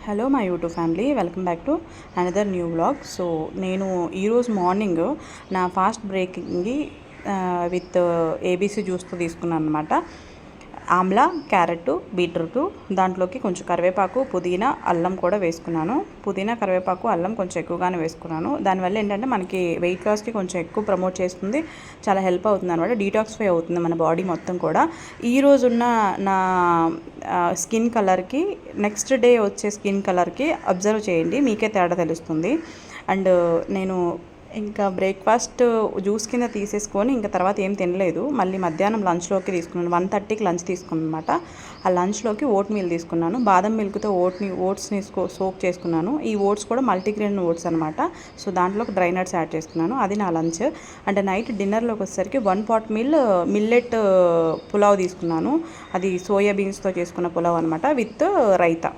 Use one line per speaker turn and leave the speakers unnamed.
Hello my YouTube family, welcome back to another new vlog. So నేను ఈరోజు morning నా fast breaking with ABC జ్యూస్తో తీసుకున్నాను అనమాట. Amla, carrot, beetroot, దాంట్లోకి కొంచెం కరివేపాకు, పుదీనా, అల్లం కూడా వేసుకున్నాను. పుదీనా, కరివేపాకు, అల్లం కొంచెం ఎక్కువగానే వేసుకున్నాను. దానివల్ల ఏంటంటే మనకి వెయిట్ లాస్కి కొంచెం ఎక్కువ ప్రమోట్ చేస్తుంది, చాలా హెల్ప్ అవుతుంది అనమాట. డీటాక్సిఫై అవుతుంది మన బాడీ మొత్తం కూడా. ఈరోజున్న నా స్కిన్ కలర్కి నెక్స్ట్ డే వచ్చే స్కిన్ కలర్కి అబ్జర్వ్ చేయండి, మీకే తేడా తెలుస్తుంది. అండ్ నేను ఇంకా బ్రేక్ఫాస్ట్ జ్యూస్ కింద తీసేసుకొని ఇంకా తర్వాత ఏం తినలేదు. మళ్ళీ మధ్యాహ్నం లంచ్లోకి తీసుకున్నాను. 1:30కి లంచ్ తీసుకున్నాను అనమాట. ఆ లంచ్లోకి ఓట్ మీల్ తీసుకున్నాను. బాదం మిల్క్తో ఓట్స్ని సోక్ చేసుకున్నాను. ఈ ఓట్స్ కూడా మల్టీగ్రెయిన్ ఓట్స్ అనమాట. సో దాంట్లోకి డ్రై నట్స్ యాడ్ చేసుకున్నాను. అది నా లంచ్. అంటే నైట్ డిన్నర్లోకి వచ్చేసరికి 1 pot మిల్లెట్ పులావ్ తీసుకున్నాను. అది సోయా బీన్స్తో చేసుకున్న పులావ్ అనమాట, విత్ రైతా.